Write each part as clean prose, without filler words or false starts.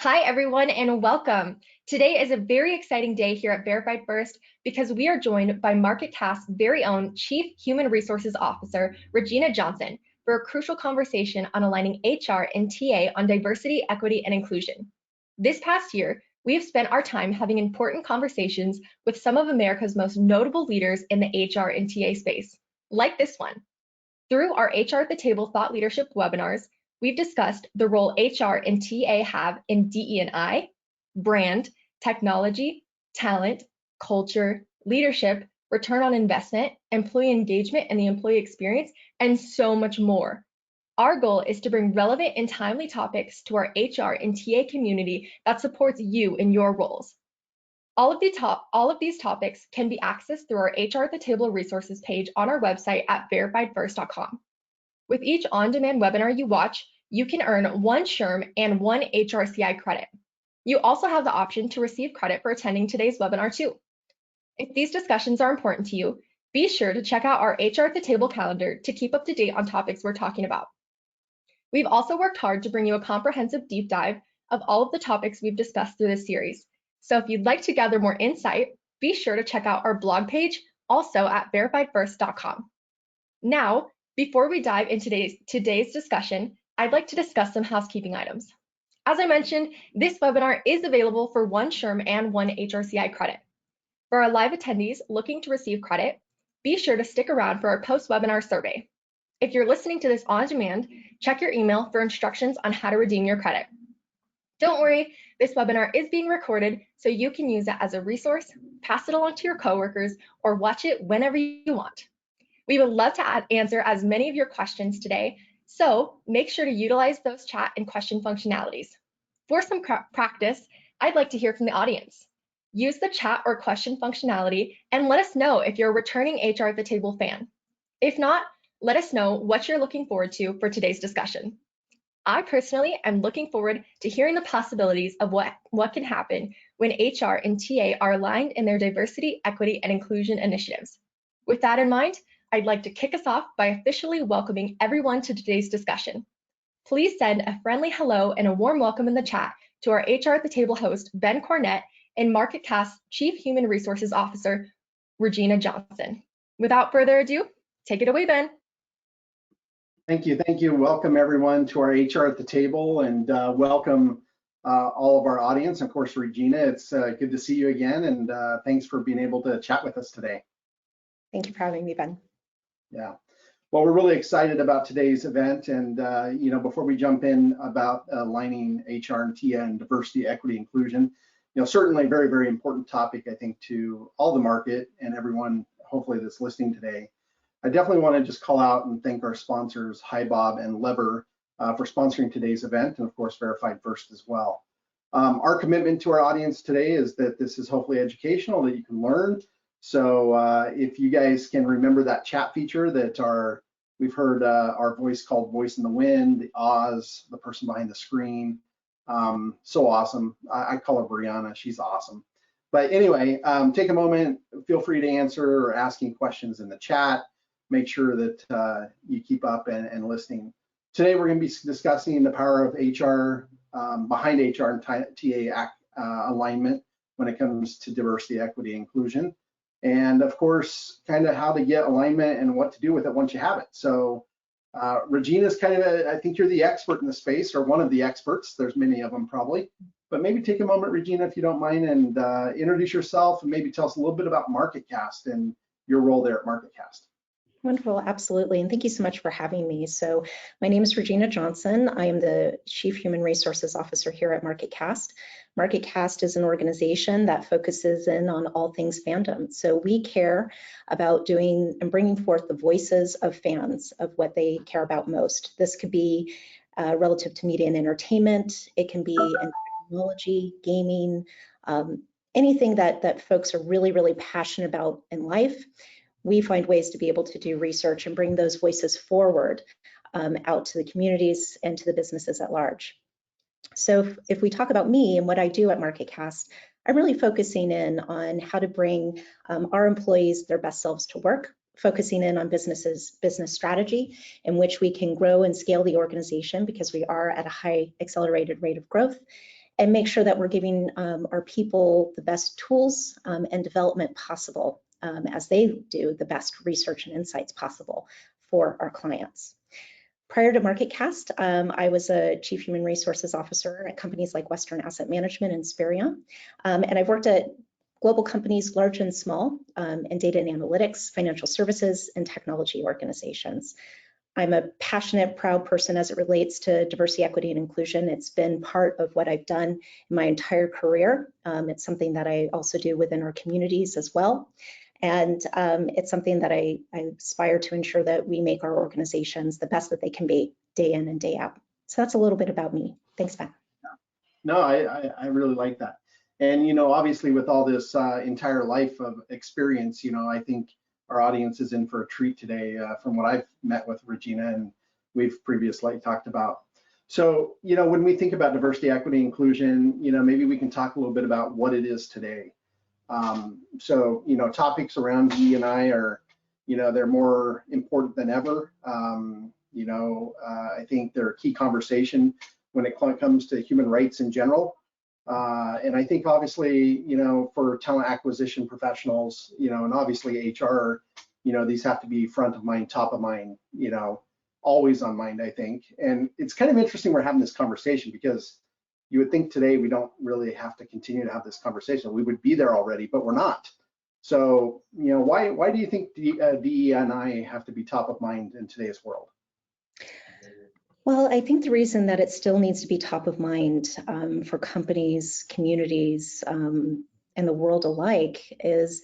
Hi, everyone, and welcome. Today is a very exciting day here at Verified First because we are joined by MarketCast's very own Chief Human Resources Officer, Regina Johnson, for a crucial conversation on aligning HR and TA on diversity, equity, and inclusion. This past year, we have spent our time having important conversations with some of America's most notable leaders in the HR and TA space, like this one. Through our HR at the Table thought leadership webinars, we've discussed the role HR and TA have in DE&I, brand, technology, talent, culture, leadership, return on investment, employee engagement and the employee experience, and so much more. Our goal is to bring relevant and timely topics to our HR and TA community that supports you in your roles. All of these topics can be accessed through our HR at the Table resources page on our website at verifiedfirst.com. With each on-demand webinar you watch, you can earn 1 SHRM and 1 HRCI credit. You also have the option to receive credit for attending today's webinar too. If these discussions are important to you, be sure to check out our HR at the Table calendar to keep up to date on topics we're talking about. We've also worked hard to bring you a comprehensive deep dive of all of the topics we've discussed through this series. So if you'd like to gather more insight, be sure to check out our blog page, also at verifiedfirst.com. Now, before we dive into today's discussion, I'd like to discuss some housekeeping items. As I mentioned, this webinar is available for 1 SHRM and 1 HRCI credit. For our live attendees looking to receive credit, be sure to stick around for our post-webinar survey. If you're listening to this on demand, check your email for instructions on how to redeem your credit. Don't worry, this webinar is being recorded so you can use it as a resource, pass it along to your coworkers, or watch it whenever you want. We would love to answer as many of your questions today, so make sure to utilize those chat and question functionalities. For some practice, I'd like to hear from the audience. Use the chat or question functionality and let us know if you're a returning HR at the Table fan. If not, let us know what you're looking forward to for today's discussion. I personally am looking forward to hearing the possibilities of what can happen when HR and TA are aligned in their diversity, equity, and inclusion initiatives. With that in mind, I'd like to kick us off by officially welcoming everyone to today's discussion. Please send a friendly hello and a warm welcome in the chat to our HR at the Table host, Ben Cornett, and MarketCast Chief Human Resources Officer, Regina Johnson. Without further ado, take it away, Ben. Thank you. Welcome everyone to our HR at the Table, and welcome all of our audience. Of course, Regina, it's good to see you again, and thanks for being able to chat with us today. Thank you for having me, Ben. Yeah, well, we're really excited about today's event, and before we jump in about aligning HR and TA and diversity, equity, inclusion, certainly a very, very important topic, I think, to all the market and everyone, hopefully, that's listening today. I definitely want to just call out and thank our sponsors, HiBob and Lever, for sponsoring today's event, and of course, Verified First as well. Our commitment to our audience today is that this is hopefully educational, that you can learn. So if you guys can remember that chat feature that we've heard our voice called Voice in the Wind, the Oz, the person behind the screen, so awesome. I call her Brianna, she's awesome. But anyway, take a moment, feel free to answer or asking questions in the chat. Make sure that you keep up and listening. Today we're going to be discussing the power of HR, behind HR and TA alignment when it comes to diversity, equity, inclusion. And of course, kind of how to get alignment and what to do with it once you have it. So Regina's kind of, I think you're the expert in the space, or one of the experts. There's many of them probably. But maybe take a moment, Regina, if you don't mind, and introduce yourself and maybe tell us a little bit about MarketCast and your role there at MarketCast. Wonderful, absolutely, and thank you so much for having me. So my name is Regina Johnson. I am the Chief Human Resources Officer here at MarketCast. MarketCast is an organization that focuses in on all things fandom. So we care about doing and bringing forth the voices of fans of what they care about most. This could be relative to media and entertainment. It can be in technology, gaming, anything that folks are really, really passionate about in life. We find ways to be able to do research and bring those voices forward out to the communities and to the businesses at large. So if we talk about me and what I do at MarketCast, I'm really focusing in on how to bring our employees their best selves to work, focusing in on business strategy in which we can grow and scale the organization because we are at a high accelerated rate of growth, and make sure that we're giving our people the best tools and development possible as they do the best research and insights possible for our clients. Prior to MarketCast, I was a Chief Human Resources Officer at companies like Western Asset Management and Sperion, and I've worked at global companies, large and small, in data and analytics, financial services, and technology organizations. I'm a passionate, proud person as it relates to diversity, equity, and inclusion. It's been part of what I've done in my entire career. It's something that I also do within our communities as well. And it's something that I aspire to ensure that we make our organizations the best that they can be day in and day out. So that's a little bit about me. Thanks, Ben. No, I really like that. And, you know, obviously with all this entire life of experience, you know, I think our audience is in for a treat today from what I've met with Regina and we've previously talked about. So, you know, when we think about diversity, equity, inclusion, you know, maybe we can talk a little bit about what it is today. So, you know, topics around DE&I are, you know, they're more important than ever. You know, I think they're a key conversation when it comes to human rights in general. And I think obviously, you know, for talent acquisition professionals, you know, and obviously HR, you know, these have to be front of mind, top of mind, you know, always on mind, I think. And it's kind of interesting we're having this conversation because you would think today we don't really have to continue to have this conversation. We would be there already, but we're not. So, you know, why do you think DE&I have to be top of mind in today's world? Well, I think the reason that it still needs to be top of mind for companies, communities, and the world alike is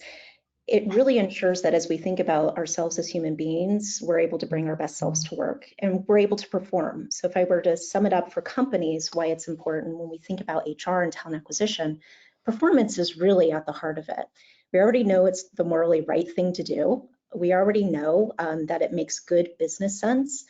it really ensures that as we think about ourselves as human beings, we're able to bring our best selves to work and we're able to perform. So if I were to sum it up for companies, why it's important when we think about HR and talent acquisition, performance is really at the heart of it. We already know it's the morally right thing to do. We already know that it makes good business sense.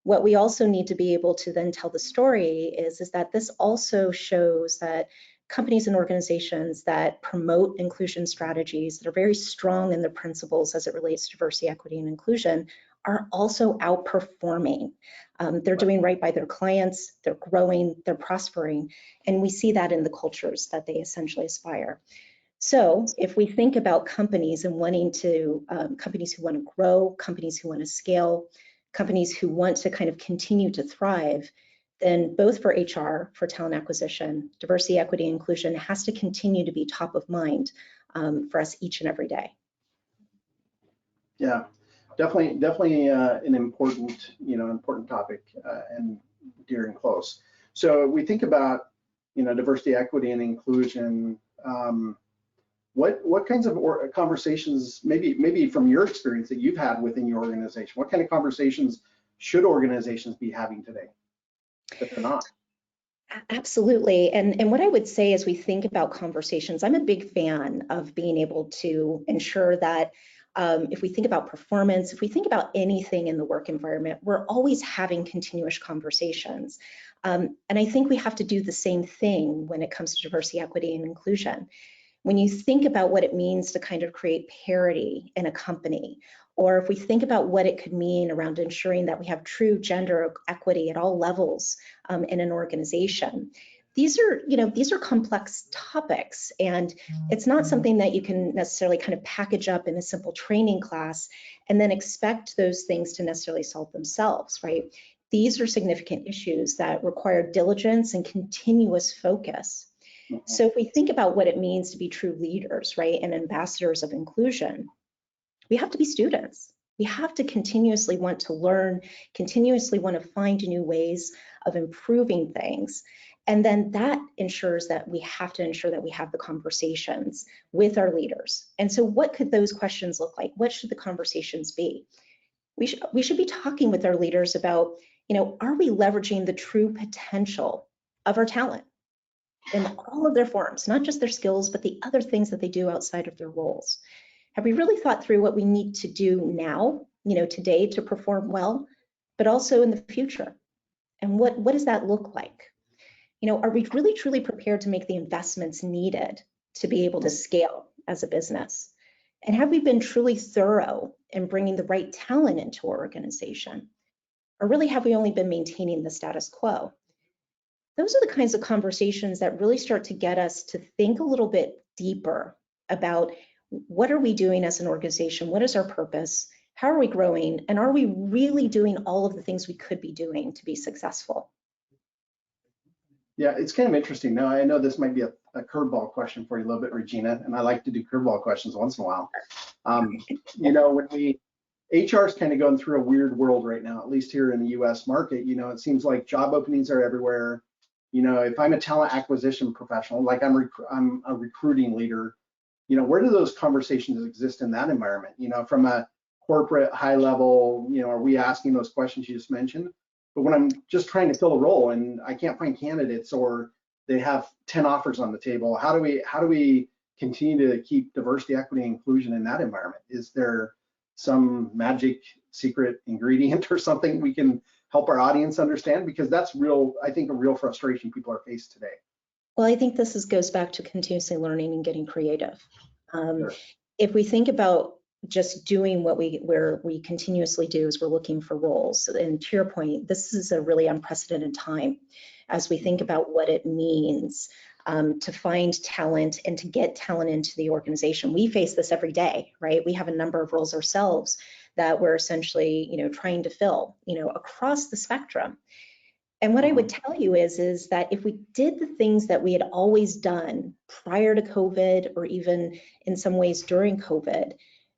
What we also need to be able to then tell the story is that this also shows that companies and organizations that promote inclusion strategies that are very strong in their principles as it relates to diversity, equity, and inclusion are also outperforming. They're doing right by their clients, they're growing, they're prospering, and we see that in the cultures that they essentially aspire. So if we think about companies and wanting to, companies who want to grow, companies who want to scale, companies who want to kind of continue to thrive, then both for HR, for talent acquisition, diversity, equity, inclusion has to continue to be top of mind for us each and every day. Yeah, definitely an important, you know, important topic and dear and close. So we think about, you know, diversity, equity, and inclusion. What kinds of conversations, maybe from your experience that you've had within your organization, what kind of conversations should organizations be having today that they're not? Absolutely. And what I would say as we think about conversations, I'm a big fan of being able to ensure that if we think about performance, if we think about anything in the work environment, we're always having continuous conversations. And I think we have to do the same thing when it comes to diversity, equity, and inclusion. When you think about what it means to kind of create parity in a company, or if we think about what it could mean around ensuring that we have true gender equity at all levels in an organization, these are complex topics, and it's not something that you can necessarily kind of package up in a simple training class and then expect those things to necessarily solve themselves, right? These are significant issues that require diligence and continuous focus. So if we think about what it means to be true leaders, right, and ambassadors of inclusion, we have to be students. We have to continuously want to learn, continuously want to find new ways of improving things. And then that ensures that we have to ensure that we have the conversations with our leaders. And so what could those questions look like? What should the conversations be? We should be talking with our leaders about, you know, are we leveraging the true potential of our talent in all of their forms, not just their skills, but the other things that they do outside of their roles? Have we really thought through what we need to do now, you know, today to perform well, but also in the future? And what does that look like? You know, are we really truly prepared to make the investments needed to be able to scale as a business? And have we been truly thorough in bringing the right talent into our organization? Or really have we only been maintaining the status quo? those are the kinds of conversations that really start to get us to think a little bit deeper about what are we doing as an organization? What is our purpose? How are we growing? And are we really doing all of the things we could be doing to be successful? Yeah, it's kind of interesting. Now, I know this might be a curveball question for you a little bit, Regina, and I like to do curveball questions once in a while. You know, when HR is kind of going through a weird world right now, at least here in the US market. You know, it seems like job openings are everywhere. You know, if I'm a talent acquisition professional, like I'm a recruiting leader, you know, where do those conversations exist in that environment? You know, from a corporate high level, you know, are we asking those questions you just mentioned? But when I'm just trying to fill a role and I can't find candidates, or they have 10 offers on the table, how do we continue to keep diversity, equity, and inclusion in that environment? Is there some magic secret ingredient or something we can help our audience understand? Because that's real, I think, a real frustration people are faced today. Well, I think this goes back to continuously learning and getting creative. Sure. If we think about just doing where we continuously do is we're looking for roles. And to your point, this is a really unprecedented time as we think about what it means to find talent and to get talent into the organization. We face this every day, right? We have a number of roles ourselves that we're essentially, you know, trying to fill, you know, across the spectrum. And what I would tell you is that if we did the things that we had always done prior to COVID, or even in some ways during COVID,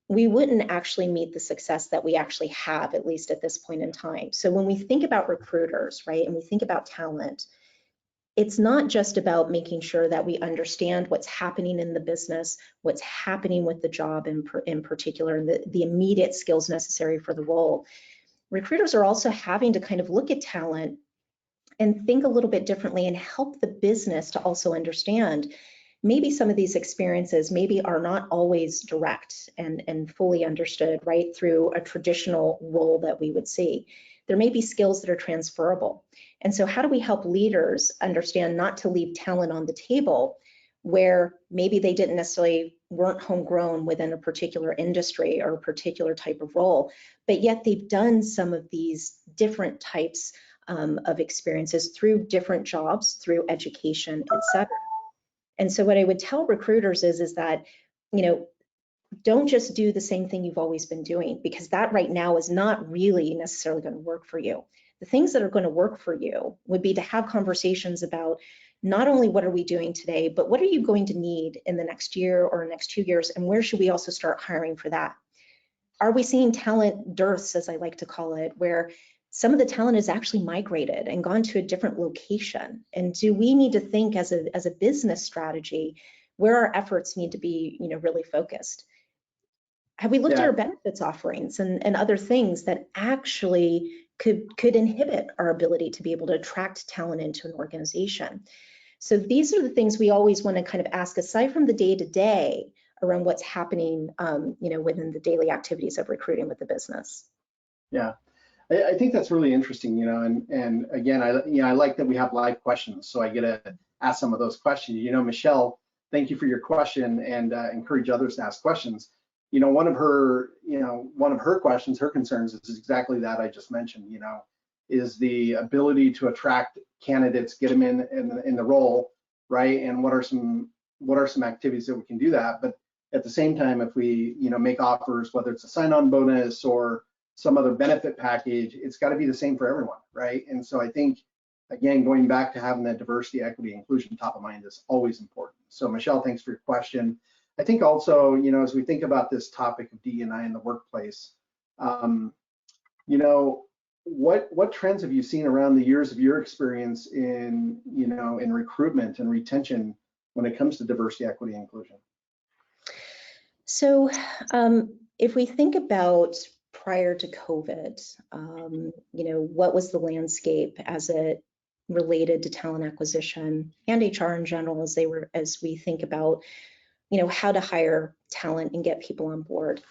we wouldn't actually meet the success that we actually have, at least at this point in time. So when we think about recruiters, right, and we think about talent, it's not just about making sure that we understand what's happening in the business, what's happening with the job in particular, and the immediate skills necessary for the role. Recruiters are also having to kind of look at talent and think a little bit differently and help the business to also understand maybe some of these experiences maybe are not always direct and fully understood, right, through a traditional role that we would see. There may be skills that are transferable. And so how do we help leaders understand not to leave talent on the table where maybe they didn't necessarily weren't homegrown within a particular industry or a particular type of role, but yet they've done some of these different types of experiences through different jobs, through education, et cetera. And so what I would tell recruiters is that, you know, don't just do the same thing you've always been doing, because that right now is not really necessarily going to work for you. The things that are going to work for you would be to have conversations about not only what are we doing today, but what are you going to need in the next year or next 2 years, and where should we also start hiring for that? Are we seeing talent dearths, as I like to call it, where some of the talent has actually migrated and gone to a different location? And do we need to think as a business strategy where our efforts need to be, you know, really focused? Have we looked at our benefits offerings and other things that actually could inhibit our ability to be able to attract talent into an organization? So these are the things we always want to kind of ask, aside from the day-to-day around what's happening, you know, within the daily activities of recruiting with the business. Yeah. I think that's really interesting, you know, and again, I like that we have live questions, so I get to ask some of those questions. You know, Michelle, thank you for your question, and encourage others to ask questions. You know, one of her questions, her concerns is exactly that I just mentioned. You know, is the ability to attract candidates, get them in the role, right? And what are some activities that we can do that? But at the same time, if we, you know, make offers, whether it's a sign-on bonus or some other benefit package, it's got to be the same for everyone, right? And so I think, again, going back to having that diversity, equity, inclusion top of mind is always important. So Michelle, thanks for your question. I think also, you know, as we think about this topic of DE&I in the workplace, you know, what trends have you seen around the years of your experience in, you know, in recruitment and retention when it comes to diversity, equity, and inclusion? So if we think about prior to COVID, you know, what was the landscape as it related to talent acquisition and HR in general, as we think about, you know, how to hire talent and get people on board?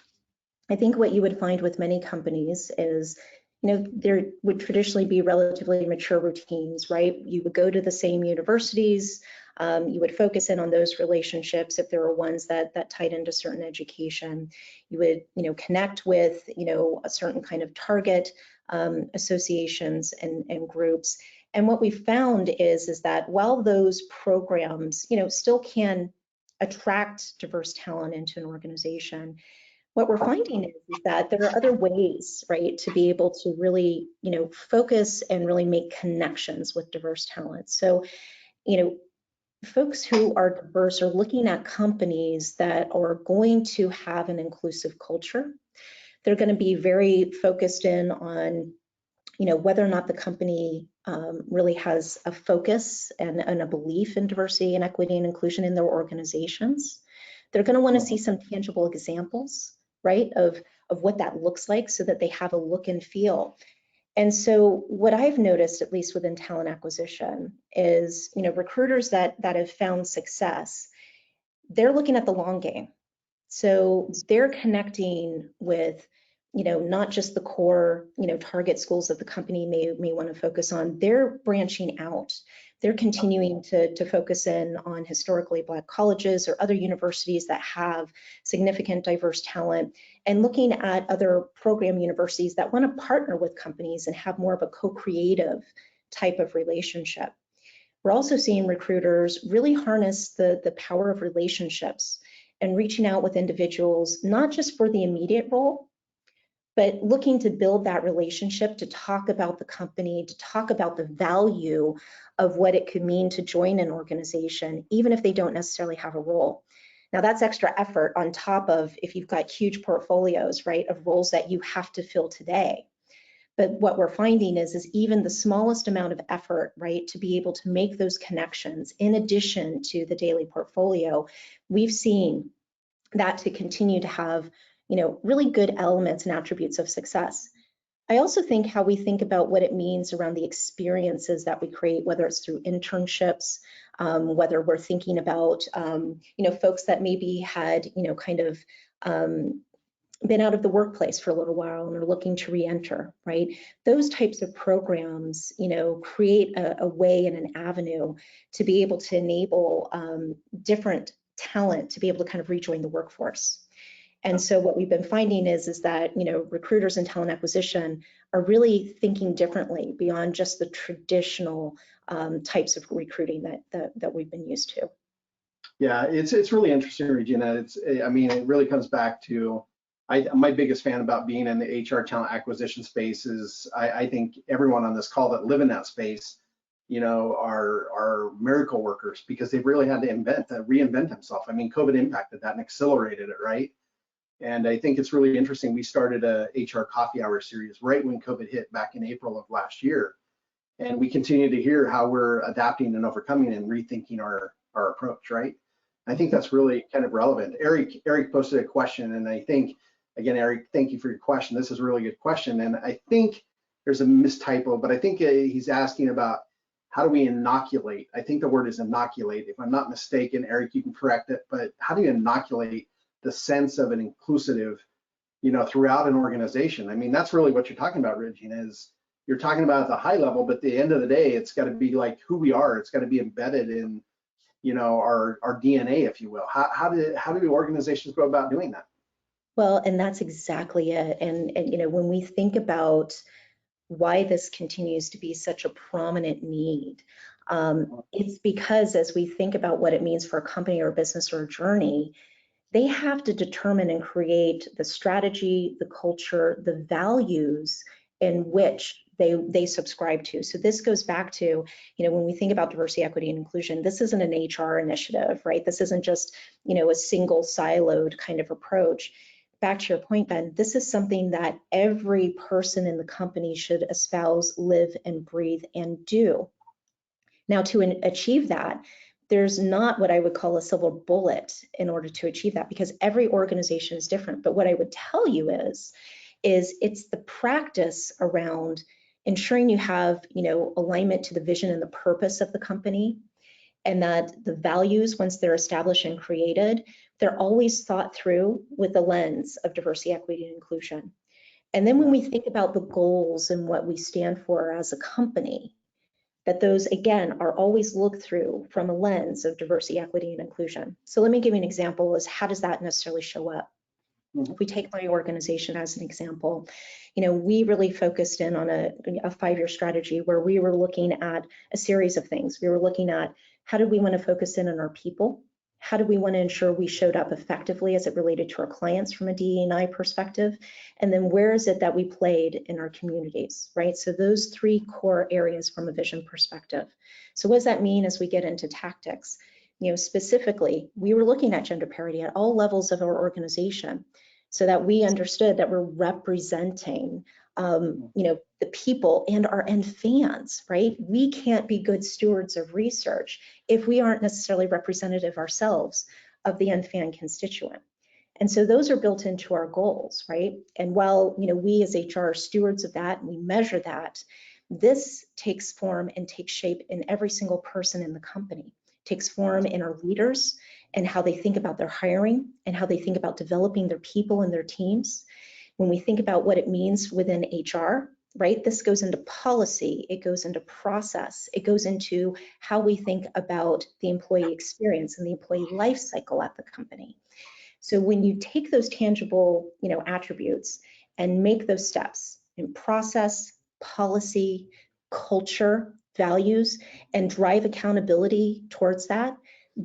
I think what you would find with many companies is, you know, there would traditionally be relatively mature routines, right? You would go to the same universities, you would focus in on those relationships if there were ones that tied into certain education. You would, you know, connect with, you know, a certain kind of target associations and groups. And what we found is that while those programs, still can attract diverse talent into an organization, what we're finding is that there are other ways, right, to be able to really, focus and really make connections with diverse talent. So, folks who are diverse are looking at companies that are going to have an inclusive culture. They're going to be very focused in on, whether or not the company really has a focus and a belief in diversity and equity and inclusion in their organizations. They're going to want to see some tangible examples, right, of what that looks like, so that they have a look and feel. And so what I've noticed, at least within talent acquisition, is, recruiters that have found success, they're looking at the long game. So they're connecting with, not just the core, target schools that the company may want to focus on. They're branching out. They're continuing to focus in on historically Black colleges or other universities that have significant diverse talent, and looking at other program universities that want to partner with companies and have more of a co-creative type of relationship. We're also seeing recruiters really harness the power of relationships and reaching out with individuals, not just for the immediate role, but looking to build that relationship, to talk about the company, to talk about the value of what it could mean to join an organization, even if they don't necessarily have a role. Now, that's extra effort on top of if you've got huge portfolios, right, of roles that you have to fill today. But what we're finding is even the smallest amount of effort, right, to be able to make those connections in addition to the daily portfolio, we've seen that to continue to have, really good elements and attributes of success. I also think how we think about what it means around the experiences that we create, whether it's through internships, whether we're thinking about, folks that maybe had, been out of the workplace for a little while and are looking to re-enter, right? Those types of programs, create a way and an avenue to be able to enable different talent to be able to kind of rejoin the workforce. And so what we've been finding is that, recruiters and talent acquisition are really thinking differently beyond just the traditional types of recruiting that we've been used to. Yeah, it's really interesting, Regina. It really comes back to, my biggest fan about being in the HR talent acquisition space is I think everyone on this call that live in that space, are miracle workers, because they've really had to reinvent themselves. COVID impacted that and accelerated it, right? And I think it's really interesting. We started a HR coffee hour series right when COVID hit back in April of last year. And we continue to hear how we're adapting and overcoming and rethinking our approach, right? I think that's really kind of relevant. Eric posted a question, and I think, again, Eric, thank you for your question. This is a really good question. And I think there's a mistypo, but I think he's asking about how do we inoculate? I think the word is inoculate. If I'm not mistaken, Eric, you can correct it, but how do you inoculate the sense of an inclusive, throughout an organization? That's really what you're talking about, Regina, is you're talking about at the high level, but at the end of the day, it's got to be like who we are. It's got to be embedded in, our DNA, if you will. How do organizations go about doing that? Well, and that's exactly it. And when we think about why this continues to be such a prominent need, it's because as we think about what it means for a company or a business or a journey, they have to determine and create the strategy, the culture, the values in which they subscribe to. So this goes back to, when we think about diversity, equity, and inclusion, this isn't an HR initiative, right? This isn't just, a single siloed kind of approach. Back to your point, Ben, this is something that every person in the company should espouse, live, and breathe, and do. Now, to achieve that, there's not what I would call a silver bullet in order to achieve that, because every organization is different. But what I would tell you is it's the practice around ensuring you have, alignment to the vision and the purpose of the company, and that the values, once they're established and created, they're always thought through with the lens of diversity, equity, and inclusion. And then when we think about the goals and what we stand for as a company, that those, again, are always looked through from a lens of diversity, equity, and inclusion. So let me give you an example as how does that necessarily show up? If we take my organization as an example, we really focused in on a 5-year strategy where we were looking at a series of things. We were looking at how do we want to focus in on our people? How do we want to ensure we showed up effectively as it related to our clients from a DE&I perspective? And then where is it that we played in our communities, right? So those 3 core areas from a vision perspective. So what does that mean as we get into tactics? Specifically, we were looking at gender parity at all levels of our organization so that we understood that we're representing, the people and our end fans, right? We can't be good stewards of research if we aren't necessarily representative ourselves of the end fan constituent. And so those are built into our goals, right? And while, we as HR are stewards of that and we measure that, this takes form and takes shape in every single person in the company. Takes form in our leaders and how they think about their hiring and how they think about developing their people and their teams. When we think about what it means within HR, right, this goes into policy, it goes into process, it goes into how we think about the employee experience and the employee life cycle at the company. So when you take those tangible, attributes and make those steps in process, policy, culture, values, and drive accountability towards that,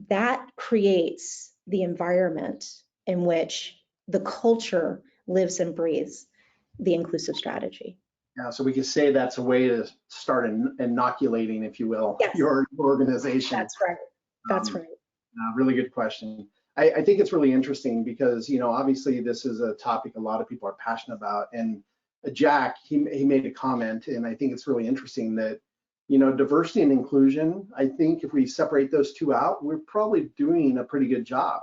that creates the environment in which the culture lives and breathes the inclusive strategy. Yeah, so we could say that's a way to start inoculating, if you will, yes, your organization. That's right. That's right. Really good question. I think it's really interesting because, obviously this is a topic a lot of people are passionate about. And Jack, he made a comment, and I think it's really interesting that, diversity and inclusion, I think if we separate those 2 out, we're probably doing a pretty good job.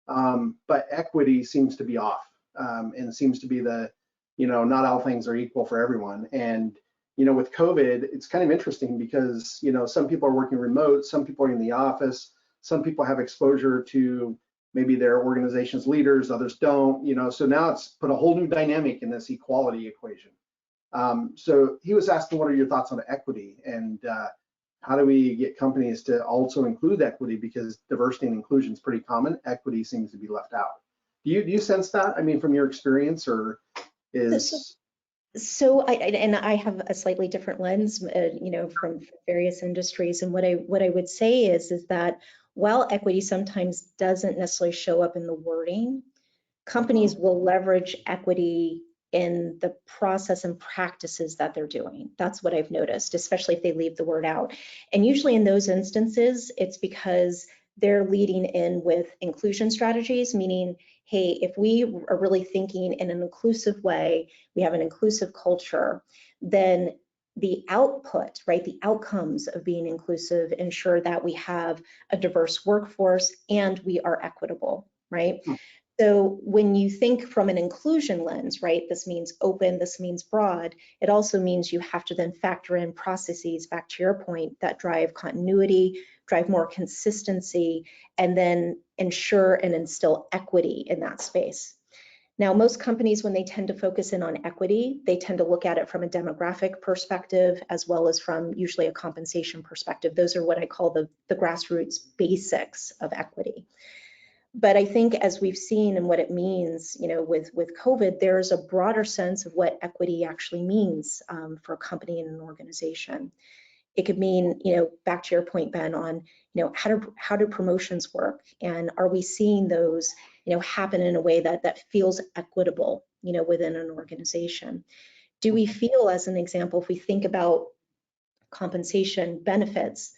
But equity seems to be off, and seems to be not all things are equal for everyone. And, with COVID, it's kind of interesting because, some people are working remote, some people are in the office, some people have exposure to maybe their organization's leaders, others don't, so now it's put a whole new dynamic in this equality equation. So he was asking, what are your thoughts on equity, and how do we get companies to also include equity, because diversity and inclusion is pretty common, equity seems to be left out. Do you sense that? I mean, from your experience, or is... So I have a slightly different lens, from various industries, and what I would say is that while equity sometimes doesn't necessarily show up in the wording, companies will leverage equity in the process and practices that they're doing. That's what I've noticed, especially if they leave the word out. And usually in those instances, it's because they're leading in with inclusion strategies, meaning, hey, if we are really thinking in an inclusive way, we have an inclusive culture, then the output, right, the outcomes of being inclusive ensure that we have a diverse workforce and we are equitable, right? So when you think from an inclusion lens, right, this means open, this means broad, it also means you have to then factor in processes, back to your point, that drive continuity, drive more consistency, and then ensure and instill equity in that space. Now, most companies, when they tend to focus in on equity, they tend to look at it from a demographic perspective, as well as from usually a compensation perspective. Those are what I call the grassroots basics of equity. But I think as we've seen and what it means, with COVID, there's a broader sense of what equity actually means for a company and an organization. It could mean, back to your point, Ben, on, how do promotions work, and are we seeing those, happen in a way that feels equitable, within an organization? Do we feel, as an example, if we think about compensation, benefits,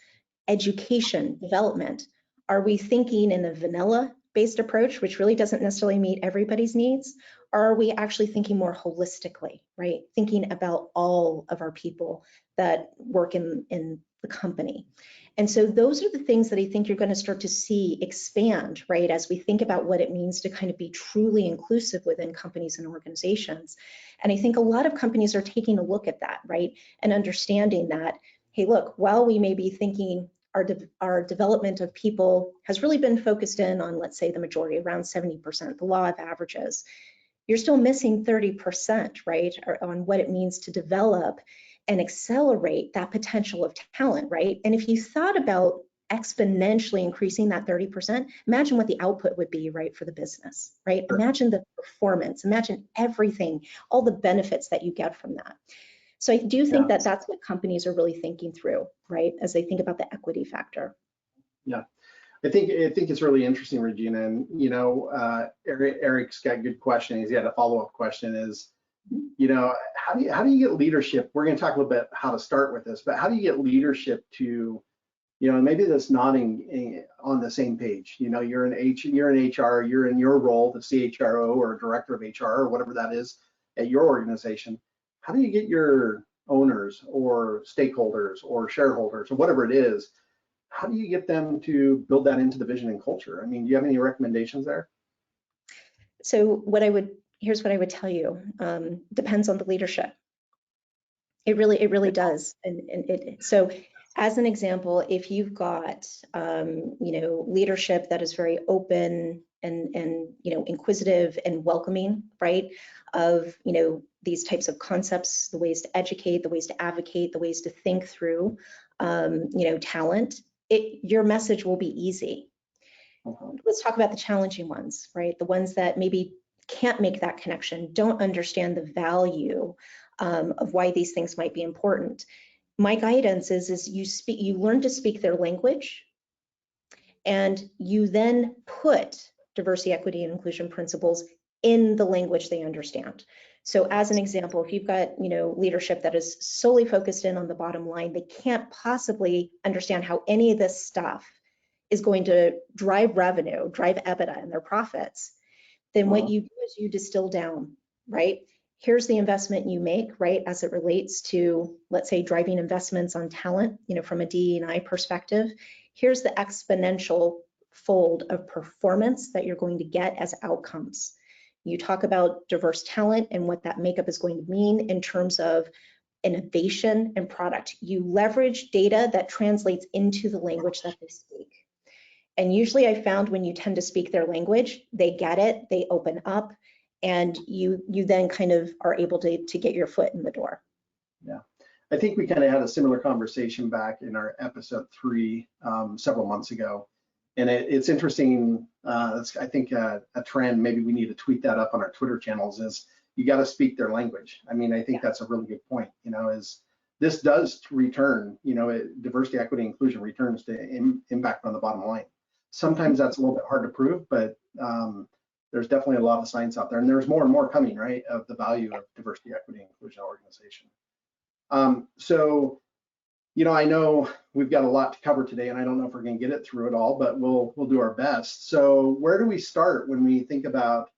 education, development, are we thinking in a vanilla-based approach, which really doesn't necessarily meet everybody's needs? Or are we actually thinking more holistically, right? Thinking about all of our people that work in the company. And so those are the things that I think you're going to start to see expand, right, as we think about what it means to kind of be truly inclusive within companies and organizations. And I think a lot of companies are taking a look at that, right, and understanding that, hey, look, while we may be thinking our development of people has really been focused in on, let's say, the majority, around 70%, the law of averages, you're still missing 30%, right, on what it means to develop and accelerate that potential of talent, right? And if you thought about exponentially increasing that 30%, imagine what the output would be, right, for the business, right? Imagine the performance, imagine everything, all the benefits that you get from that. So I do think that that's what companies are really thinking through, right, as they think about the equity factor. Yeah, I think it's really interesting, Regina. And Eric's got a good question. He's got a follow-up question. Is how do you get leadership? We're going to talk a little bit how to start with this, but how do you get leadership to maybe that's nodding on the same page? You're in HR, you're in your role, the CHRO or director of HR or whatever that is at your organization. How do you get your owners or stakeholders or shareholders or whatever it is? How do you get them to build that into the vision and culture? I mean, do you have any recommendations there? So here's what I would tell you. Depends on the leadership. It really does. So as an example, if you've got leadership that is very open and inquisitive and welcoming, right, of these types of concepts, the ways to educate, the ways to advocate, the ways to think through talent, your message will be easy. Let's talk about the challenging ones, right? The ones that maybe can't make that connection, don't understand the value of why these things might be important. My guidance is you learn to speak their language, and you then put diversity, equity, and inclusion principles in the language they understand. So as an example, if you've got leadership that is solely focused in on the bottom line, they can't possibly understand how any of this stuff is going to drive revenue, drive EBITDA and their profits, then what you do is you distill down, right? Here's the investment you make, right, as it relates to, let's say, driving investments on talent, from a DE&I perspective. Here's the exponential fold of performance that you're going to get as outcomes. You talk about diverse talent and what that makeup is going to mean in terms of innovation and product. You leverage data that translates into the language that they speak. And usually I found when you tend to speak their language, they get it, they open up, and you then kind of are able to get your foot in the door. Yeah, I think we kind of had a similar conversation back in our episode 3 several months ago. And it's interesting, it's, I think a trend, maybe we need to tweet that up on our Twitter channels, is you got to speak their language. I mean, I think that's a really good point, is this does return, diversity, equity, inclusion returns to impact on the bottom line. Sometimes that's a little bit hard to prove, but there's definitely a lot of science out there, and there's more and more coming, right, of the value of diversity, equity, inclusion organization. So, I know we've got a lot to cover today, and I don't know if we're going to get it through it all, but we'll do our best. So where do we start when we think about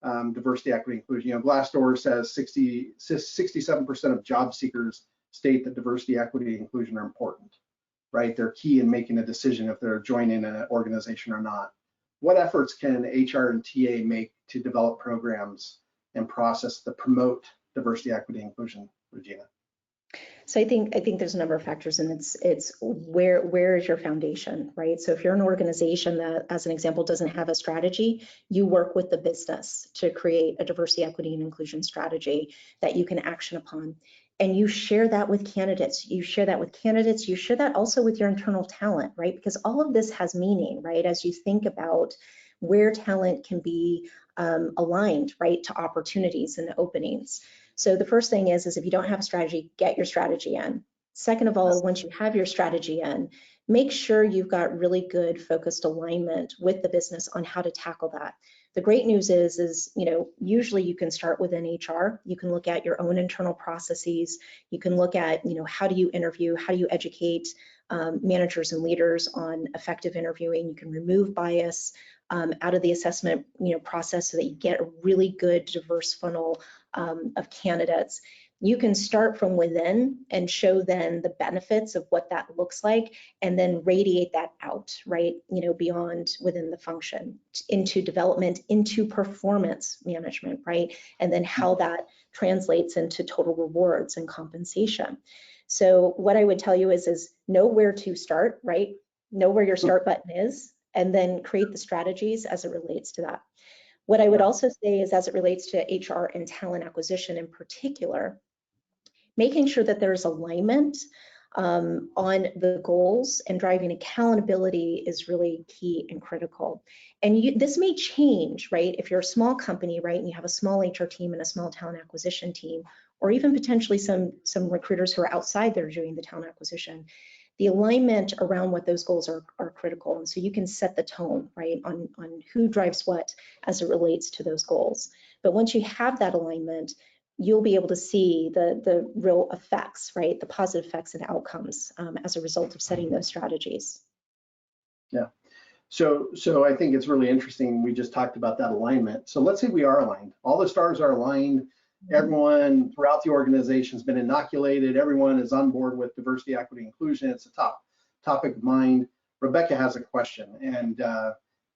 diversity, equity, inclusion? Glassdoor says 67% of job seekers state that diversity, equity, and inclusion are important, right? They're key in making a decision if they're joining an organization or not. What efforts can HR and TA make to develop programs and process that promote diversity, equity, and inclusion, Regina? So I think there's a number of factors, and it's where is your foundation, right? So if you're an organization that, as an example, doesn't have a strategy, you work with the business to create a diversity, equity, and inclusion strategy that you can action upon. And you share that with candidates. You share that also with your internal talent, right? Because all of this has meaning, right? As you think about where talent can be aligned, right, to opportunities and openings. So the first thing is if you don't have a strategy, get your strategy in. Second of all, once you have your strategy in, make sure you've got really good focused alignment with the business on how to tackle that. The great news is usually you can start within HR. You can look at your own internal processes. You can look at, how do you interview? How do you educate managers and leaders on effective interviewing? You can remove bias out of the assessment process so that you get a really good diverse funnel of candidates. You can start from within and show then the benefits of what that looks like, and then radiate that out, right? Beyond within the function, into development, into performance management, right? And then how that translates into total rewards and compensation. So what I would tell you is know where to start, right? Know where your start button is, and then create the strategies as it relates to that. What I would also say is, as it relates to HR and talent acquisition in particular, making sure that there's alignment on the goals, and driving accountability is really key and critical. And this may change, right? If you're a small company, right, and you have a small HR team and a small talent acquisition team, or even potentially some recruiters who are outside that are doing the talent acquisition, the alignment around what those goals are critical. And so you can set the tone, right, on who drives what as it relates to those goals. But once you have that alignment, you'll be able to see the real effects, right, the positive effects and outcomes as a result of setting those strategies. Yeah. So I think it's really interesting. We just talked about that alignment. So let's say we are aligned. All the stars are aligned. Everyone throughout the organization has been inoculated. Everyone is on board with diversity, equity, inclusion. It's a top topic of mind. Rebecca has a question, and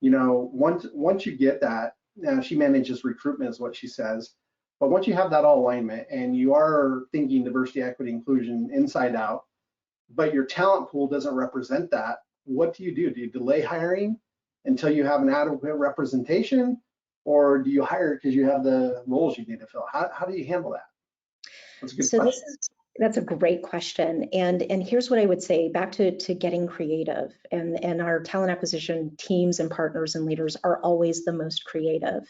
you know, once you get that, she manages recruitment, is what she says. But once you have that all alignment and you are thinking diversity, equity, inclusion inside out, but your talent pool doesn't represent that, what do? Do you delay hiring until you have an adequate representation? Or do you hire because you have the roles you need to fill? How do you handle that? That's a good question. That's a great question. And here's what I would say, back to getting creative. And our talent acquisition teams and partners and leaders are always the most creative.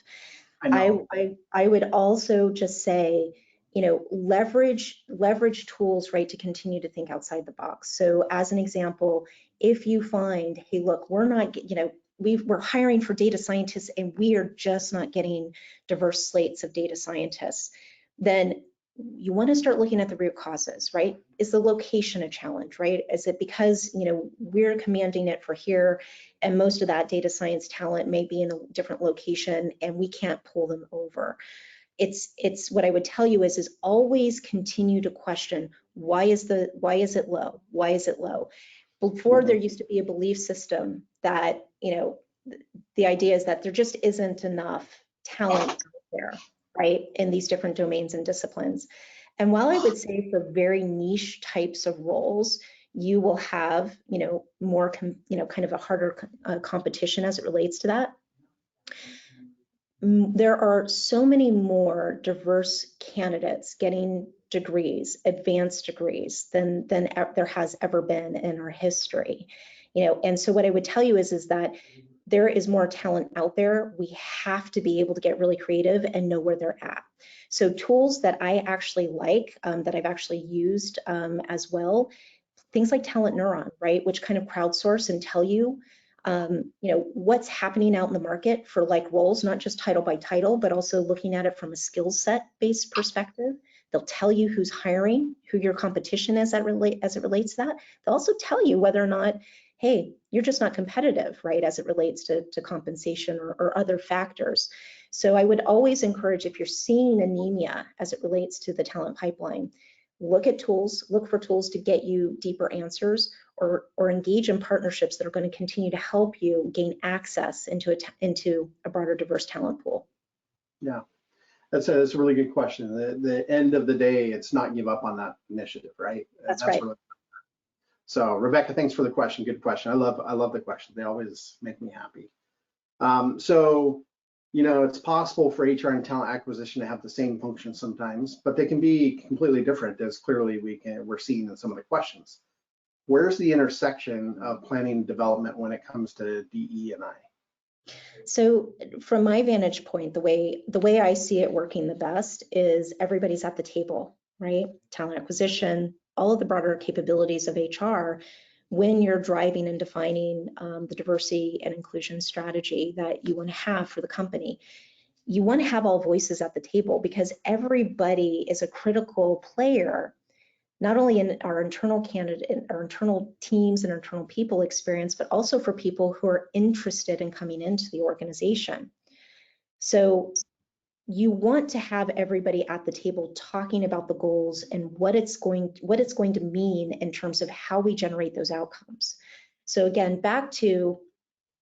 I would also just say, you know, leverage tools, right, to continue to think outside the box. So as an example, if you find, hey, look, we're not, you know, we're hiring for data scientists and we are just not getting diverse slates of data scientists, then you want to start looking at the root causes, right? Is the location a challenge, right? Is it because, you know, we're commanding it for here and most of that data science talent may be in a different location and we can't pull them over? It's what I would tell you is always continue to question, why is it low? Why is it low? Before, there used to be a belief system that, you know, the idea is that there just isn't enough talent out there, right, in these different domains and disciplines. And while I would say for very niche types of roles, you will have, you know, more, you know, kind of a harder competition as it relates to that. There are so many more diverse candidates getting degrees, advanced degrees, than there has ever been in our history. You know, and so what I would tell you is that there is more talent out there. We have to be able to get really creative and know where they're at. So tools that I actually like, that I've actually used as well, things like Talent Neuron, right, which kind of crowdsource and tell you, you know, what's happening out in the market for like roles, not just title by title, but also looking at it from a skill set based perspective. They'll tell you who's hiring, who your competition is as it relates to that. They'll also tell you whether or not, hey, you're just not competitive, right, as it relates to compensation or other factors. So I would always encourage, if you're seeing anemia as it relates to the talent pipeline, look at tools, look for tools to get you deeper answers, or engage in partnerships that are going to continue to help you gain access into a broader diverse talent pool. Yeah, that's a really good question. The end of the day, it's not give up on that initiative, right? That's right. Really, so Rebecca, thanks for the question. Good question. I love the questions. They always make me happy. So, you know, it's possible for HR and talent acquisition to have the same function sometimes, but they can be completely different, as clearly we're seeing in some of the questions. Where's the intersection of planning and development when it comes to DE&I? So from my vantage point, the way I see it working the best is everybody's at the table, right? Talent acquisition, all of the broader capabilities of HR, when you're driving and defining the diversity and inclusion strategy that you want to have for the company. You want to have all voices at the table because everybody is a critical player, not only in our internal our internal teams and internal people experience, but also for people who are interested in coming into the organization. So you want to have everybody at the table talking about the goals and what it's going to mean in terms of how we generate those outcomes. So again, back to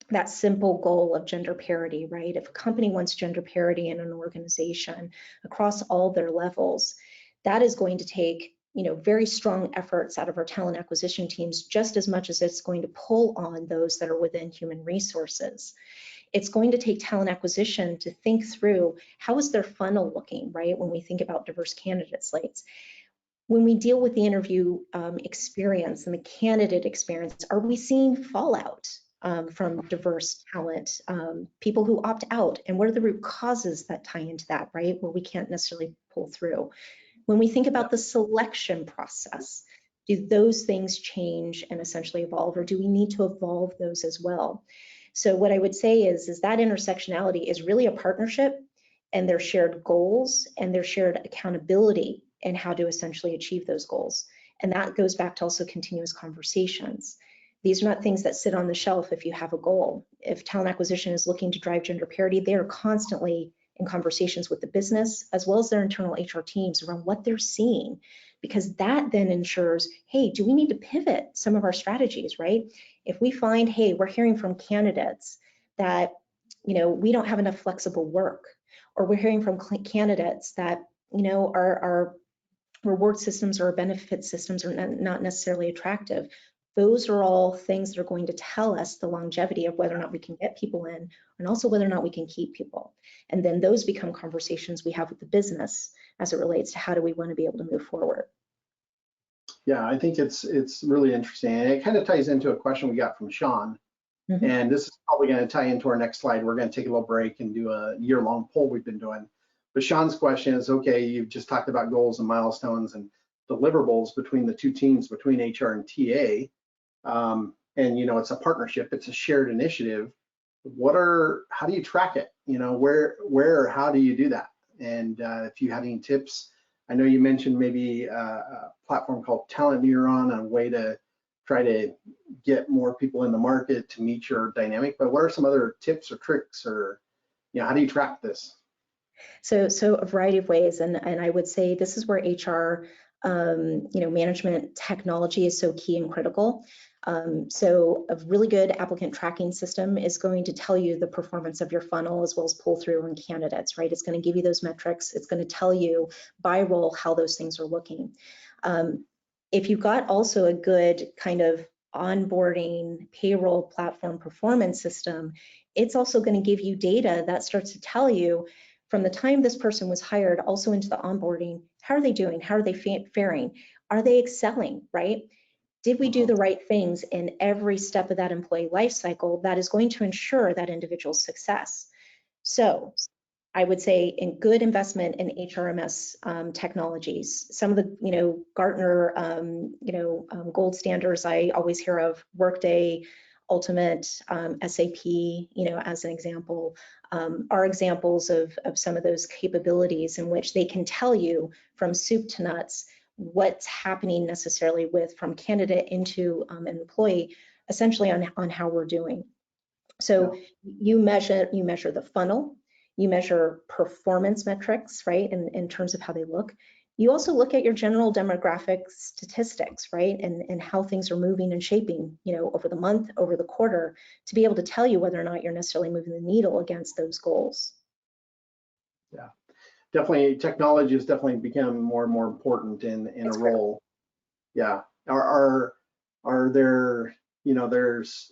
that simple goal of gender parity, right? If a company wants gender parity in an organization across all their levels, that is going to take, you know, very strong efforts out of our talent acquisition teams, just as much as it's going to pull on those that are within human resources. It's going to take talent acquisition to think through, how is their funnel looking, right? When we think about diverse candidate slates, When we deal with the interview experience and the candidate experience, are we seeing fallout from diverse talent, people who opt out, and what are the root causes that tie into that, right, where we can't necessarily pull through? When we think about the selection process, do those things change and essentially evolve, or do we need to evolve those as well? So what I would say is that intersectionality is really a partnership, and their shared goals and their shared accountability in how to essentially achieve those goals. And that goes back to also continuous conversations. These are not things that sit on the shelf if you have a goal. If talent acquisition is looking to drive gender parity, they are constantly in conversations with the business as well as their internal HR teams around what they're seeing, because that then ensures, hey, do we need to pivot some of our strategies, right? If we find, hey, we're hearing from candidates that, we don't have enough flexible work, or we're hearing from candidates that, our reward systems or our benefit systems are not necessarily attractive. Those are all things that are going to tell us the longevity of whether or not we can get people in, and also whether or not we can keep people. And then those become conversations we have with the business as it relates to how do we want to be able to move forward. Yeah, I think it's really interesting. And it kind of ties into a question we got from Sean. Mm-hmm. And this is probably going to tie into our next slide. We're going to take a little break and do a year-long poll we've been doing. But Sean's question is, okay, you've just talked about goals and milestones and deliverables between the two teams, between HR and TA. And it's a partnership, it's a shared initiative. How do you track it? Where, how do you do that? And if you have any tips, I know you mentioned maybe a platform called Talent Neuron, a way to try to get more people in the market to meet your dynamic, but what are some other tips or tricks, or how do you track this? So a variety of ways, and I would say this is where HR management technology is so key and critical. So a really good applicant tracking system is going to tell you the performance of your funnel as well as pull through on candidates, right? It's going to give you those metrics. It's going to tell you by role how those things are looking. If you've got also a good kind of onboarding payroll platform performance system, it's also going to give you data that starts to tell you from the time this person was hired also into the onboarding, how are they doing? How are they faring? Are they excelling, right? Did we do the right things in every step of that employee life cycle that is going to ensure that individual's success? So I would say in good investment in HRMS technologies, some of the Gartner gold standards I always hear of, Workday, Ultimate, SAP, as an example, are examples of some of those capabilities in which they can tell you from soup to nuts what's happening necessarily from candidate into an employee, essentially on how we're doing. So you measure the funnel, you measure performance metrics, right, in terms of how they look. You also look at your general demographic statistics, right, and how things are moving and shaping, over the month, over the quarter, to be able to tell you whether or not you're necessarily moving the needle against those goals. Yeah, definitely. Technology has definitely become more and more important in a role. Yeah. Are there, there's,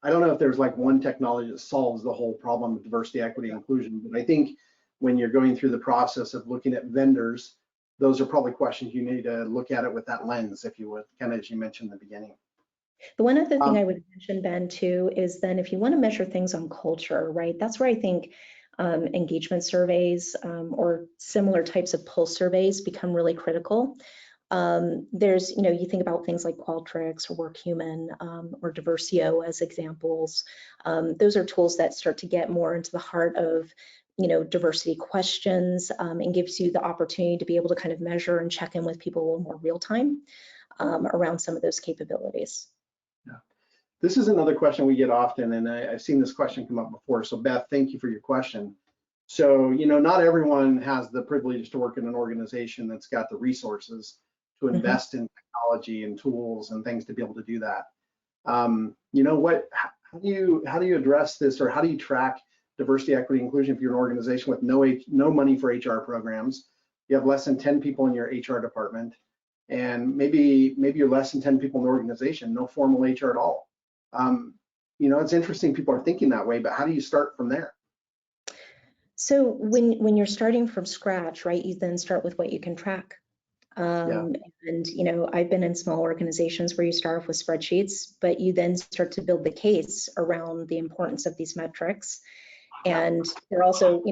I don't know if there's like one technology that solves the whole problem of diversity, equity, inclusion, but I think when you're going through the process of looking at vendors, those are probably questions you need to look at it with that lens, if you would, kind of as you mentioned in the beginning. The one other thing I would mention, Ben, too, is then if you want to measure things on culture, right, that's where I think engagement surveys or similar types of pulse surveys become really critical. There's, you think about things like Qualtrics or WorkHuman or Diversio as examples. Those are tools that start to get more into the heart of diversity questions and gives you the opportunity to be able to kind of measure and check in with people a little more real time around some of those capabilities. Yeah. This is another question we get often, and I've seen this question come up before. So Beth, thank you for your question. So, not everyone has the privilege to work in an organization that's got the resources to invest in technology and tools and things to be able to do that. How do you address this, or how do you track diversity, equity, inclusion if you're an organization with no money for HR programs? You have less than 10 people in your HR department, and maybe you're less than 10 people in the organization, no formal HR at all. It's interesting people are thinking that way, but how do you start from there? So when you're starting from scratch, right, you then start with what you can track. Yeah. And, I've been in small organizations where you start off with spreadsheets, but you then start to build the case around the importance of these metrics. And they're also,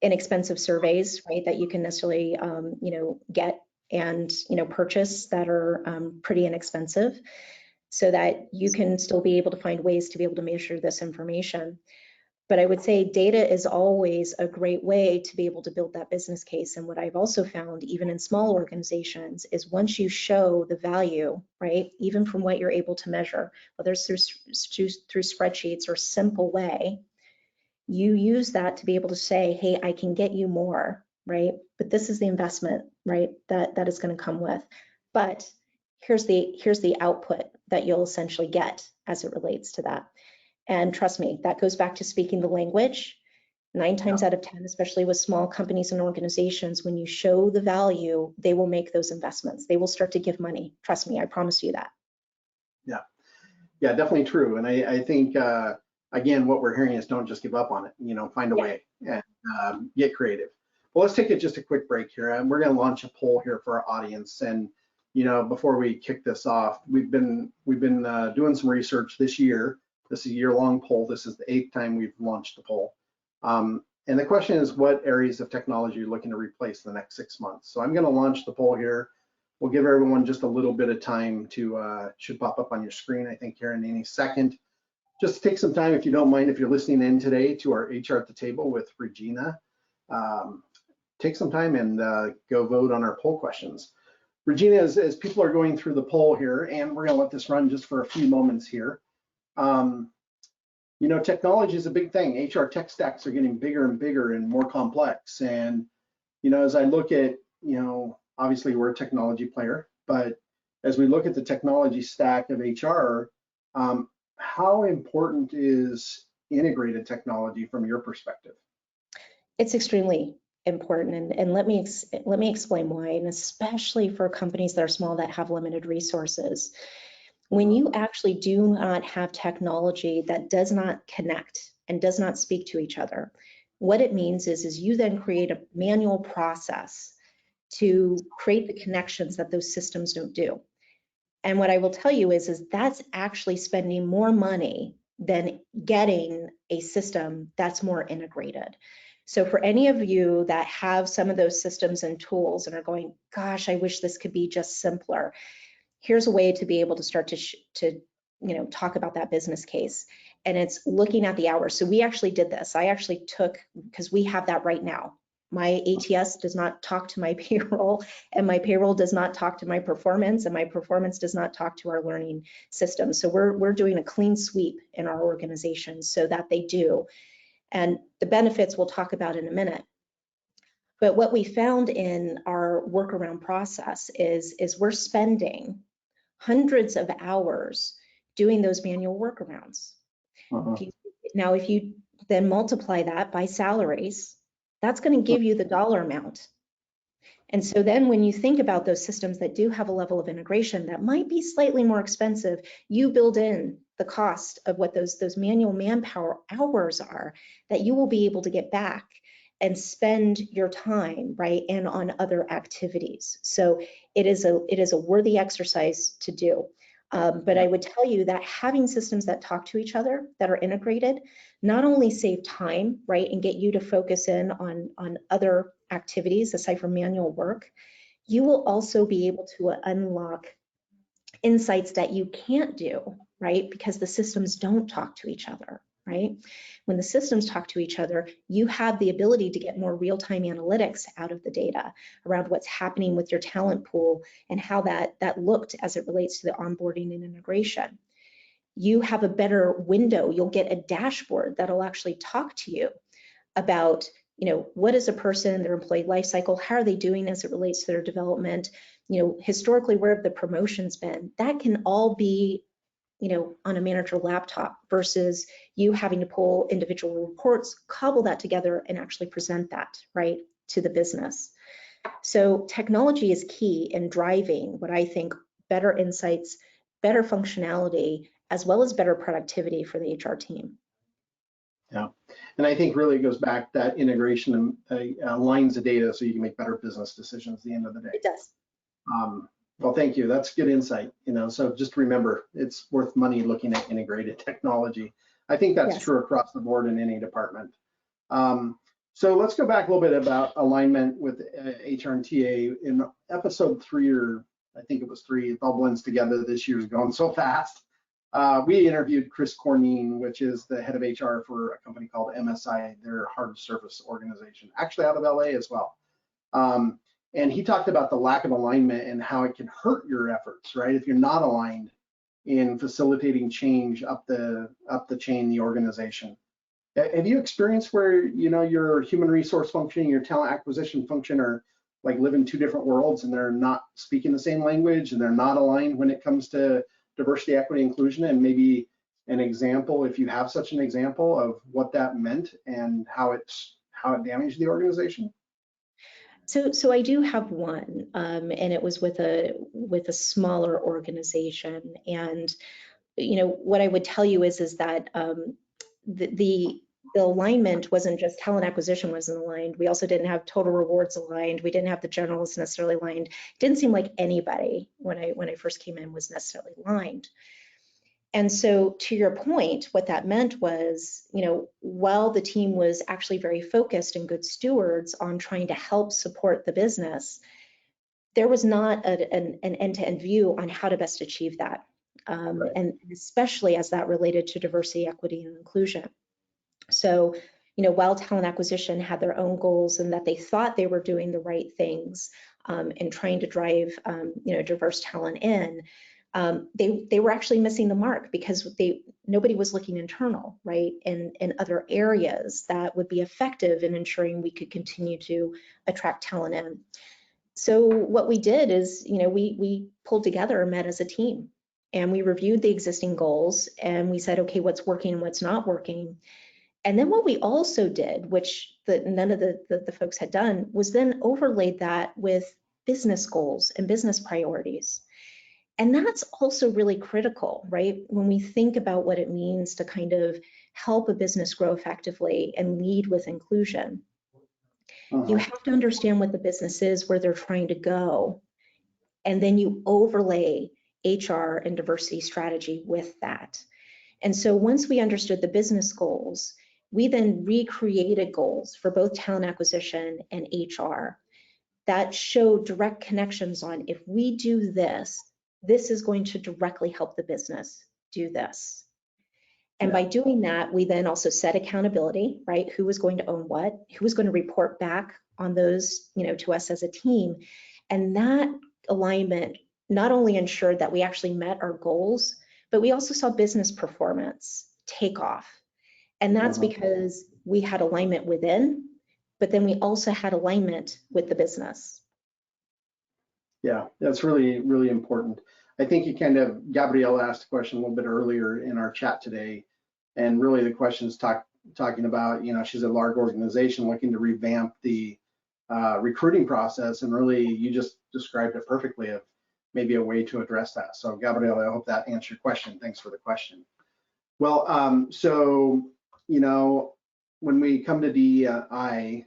inexpensive surveys, right, that you can necessarily, get and, purchase that are pretty inexpensive, so that you can still be able to find ways to be able to measure this information. But I would say data is always a great way to be able to build that business case. And what I've also found, even in small organizations, is once you show the value, right, even from what you're able to measure, whether it's through spreadsheets or simple way, you use that to be able to say, hey, I can get you more, right? But this is the investment, right, that is going to come with. But here's the output that you'll essentially get as it relates to that. And trust me, that goes back to speaking the language. 9 times out of 10, especially with small companies and organizations, when you show the value, they will make those investments. They will start to give money. Trust me, I promise you that. Yeah, definitely true. And I think, again, what we're hearing is don't just give up on it, find a way and get creative. Well, let's take just a quick break here. And we're going to launch a poll here for our audience. And, before we kick this off, we've been doing some research this year. This is a year-long poll. This is the 8th time we've launched the poll. And the question is, what areas of technology are you looking to replace in the next 6 months? So I'm going to launch the poll here. We'll give everyone just a little bit of time to, should pop up on your screen, I think, here in any second. Just take some time, if you don't mind, if you're listening in today to our HR at the Table with Regina, take some time and go vote on our poll questions. Regina, as people are going through the poll here, and we're going to let this run just for a few moments here. Technology is a big thing. HR tech stacks are getting bigger and bigger and more complex. And, as I look at, obviously we're a technology player, but as we look at the technology stack of HR, how important is integrated technology from your perspective? It's extremely important, and let me explain why, and especially for companies that are small that have limited resources. When you actually do not have technology that does not connect and does not speak to each other, what it means is you then create a manual process to create the connections that those systems don't do. And what I will tell you is that's actually spending more money than getting a system that's more integrated. So for any of you that have some of those systems and tools and are going, gosh, I wish this could be just simpler, here's a way to be able to start to talk about that business case. And it's looking at the hours. So we actually did this. I actually took, because we have that right now. My ATS does not talk to my payroll, and my payroll does not talk to my performance, and my performance does not talk to our learning system. So we're doing a clean sweep in our organization so that they do. And the benefits we'll talk about in a minute. But what we found in our workaround process is we're spending hundreds of hours doing those manual workarounds. If you then multiply that by salaries, that's going to give you the dollar amount. And so then when you think about those systems that do have a level of integration that might be slightly more expensive, you build in the cost of what those manual manpower hours are that you will be able to get back and spend your time, right, and on other activities. So it is a worthy exercise to do. But I would tell you that having systems that talk to each other, that are integrated, not only save time, right, and get you to focus in on other activities aside from manual work, you will also be able to unlock insights that you can't do, right, because the systems don't talk to each other, right? When the systems talk to each other, you have the ability to get more real-time analytics out of the data around what's happening with your talent pool and how that looked as it relates to the onboarding and integration. You have a better window. You'll get a dashboard that'll actually talk to you about, what is a person, their employee life cycle, how are they doing as it relates to their development, historically, where have the promotions been? That can all be on a manager laptop versus you having to pull individual reports, cobble that together, and actually present that, right, to the business. So technology is key in driving what I think better insights, better functionality, as well as better productivity for the HR team. Yeah, and I think really it goes back that integration aligns the data so you can make better business decisions at the end of the day. It does. Well, thank you. That's good insight. So just remember, it's worth money looking at integrated technology. I think that's Yes. true across the board in any department. So let's go back a little bit about alignment with HR and TA. In episode 3, or I think it was 3, it all blends together. This year's going so fast. We interviewed Chris Corneen, which is the head of HR for a company called MSI. They're a hard service organization, actually out of LA as well. And he talked about the lack of alignment and how it can hurt your efforts, right? If you're not aligned in facilitating change up the chain, the organization. Have you experienced where your human resource function, your talent acquisition function are like live in 2 different worlds, and they're not speaking the same language, and they're not aligned when it comes to diversity, equity, inclusion? And maybe an example, if you have such an example, of what that meant and how it damaged the organization? So I do have one, and it was with a smaller organization. And what I would tell you is that the alignment wasn't just talent acquisition wasn't aligned. We also didn't have total rewards aligned. We didn't have the generalists necessarily aligned. It didn't seem like anybody when I first came in was necessarily aligned. And so to your point, what that meant was, while the team was actually very focused and good stewards on trying to help support the business, there was not an end-to-end view on how to best achieve that. Right. And especially as that related to diversity, equity, and inclusion. So, while talent acquisition had their own goals and that they thought they were doing the right things and trying to drive, diverse talent in, they were actually missing the mark because nobody was looking internal, right, in other areas that would be effective in ensuring we could continue to attract talent in. So what we did is, we pulled together and met as a team, and we reviewed the existing goals, and we said, okay, what's working and what's not working. And then what we also did, which none of the folks had done, was then overlaid that with business goals and business priorities. And that's also really critical, right? When we think about what it means to kind of help a business grow effectively and lead with inclusion, you have to understand what the business is, where they're trying to go, and then you overlay HR and diversity strategy with that. And so once we understood the business goals, we then recreated goals for both talent acquisition and HR that showed direct connections on, if we do this, this is going to directly help the business do this. And by doing that, we then also set accountability, right? Who was going to own what? Who was going to report back on those, to us as a team? And that alignment not only ensured that we actually met our goals, but we also saw business performance take off. And that's because we had alignment within, but then we also had alignment with the business. Yeah, that's really, really important. I think Gabrielle asked a question a little bit earlier in our chat today, and really the question is talking about, she's a large organization looking to revamp the recruiting process, and really you just described it perfectly of maybe a way to address that. So Gabrielle, I hope that answered your question. Thanks for the question. Well, so, when we come to DE&I,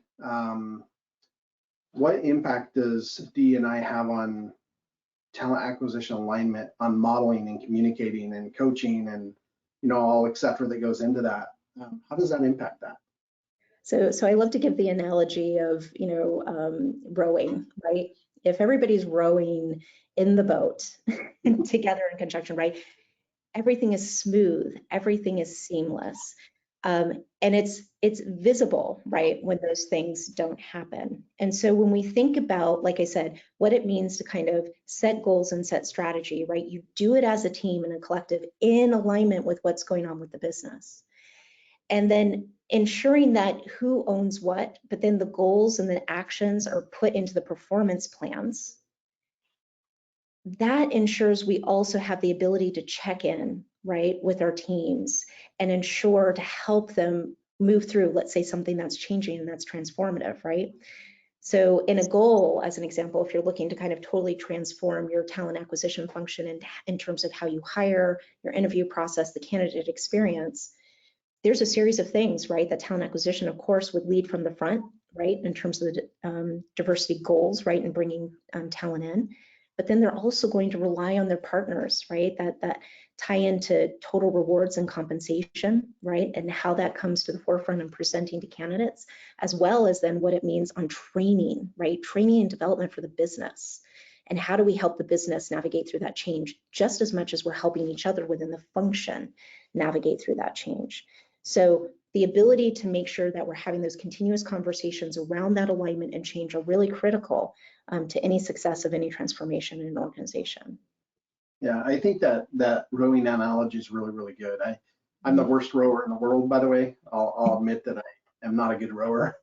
what impact does DE&I have on talent acquisition alignment, on modeling and communicating and coaching and all et cetera that goes into that? How does that impact that? So I love to give the analogy of rowing, right? If everybody's rowing in the boat together in conjunction, right? Everything is smooth, everything is seamless. And it's visible, right, when those things don't happen. And so when we think about, like I said, what it means to kind of set goals and set strategy, right, you do it as a team and a collective in alignment with what's going on with the business. And then ensuring that who owns what, but then the goals and the actions are put into the performance plans. That ensures we also have the ability to check in, right, with our teams and ensure to help them move through, let's say, something that's changing and that's transformative, right? So in a goal, as an example, if you're looking to kind of totally transform your talent acquisition function in terms of how you hire, your interview process, the candidate experience, there's a series of things, right, that talent acquisition, of course, would lead from the front, right, in terms of the diversity goals, right, and bringing talent in. but then they're also going to rely on their partners, right? That tie into total rewards and compensation, right? And how that comes to the forefront and presenting to candidates, as well as then what it means on training, right? Training and development for the business. And how do we help the business navigate through that change just as much as we're helping each other within the function navigate through that change? So the ability to make sure that we're having those continuous conversations around that alignment and change are really critical to any success of any transformation in an organization. Yeah, I think that rowing analogy is really, really good. I'm the worst rower in the world, by the way. I'll admit that I am not a good rower.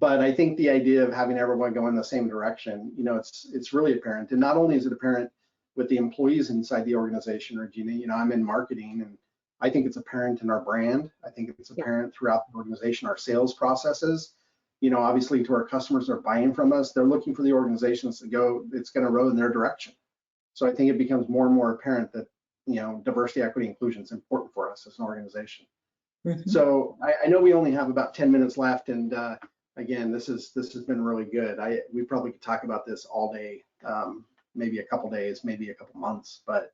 But I think the idea of having everyone go in the same direction, it's really apparent. And not only is it apparent with the employees inside the organization, Regina, I'm in marketing, and I think it's apparent in our brand. I think it's apparent throughout the organization, our sales processes. Obviously to our customers that are buying from us, they're looking for the organizations it's going to row in their direction. So I think it becomes more and more apparent that, diversity, equity, inclusion is important for us as an organization. Mm-hmm. So I know we only have about 10 minutes left, and again, this has been really good. We probably could talk about this all day, maybe a couple days, maybe a couple months, but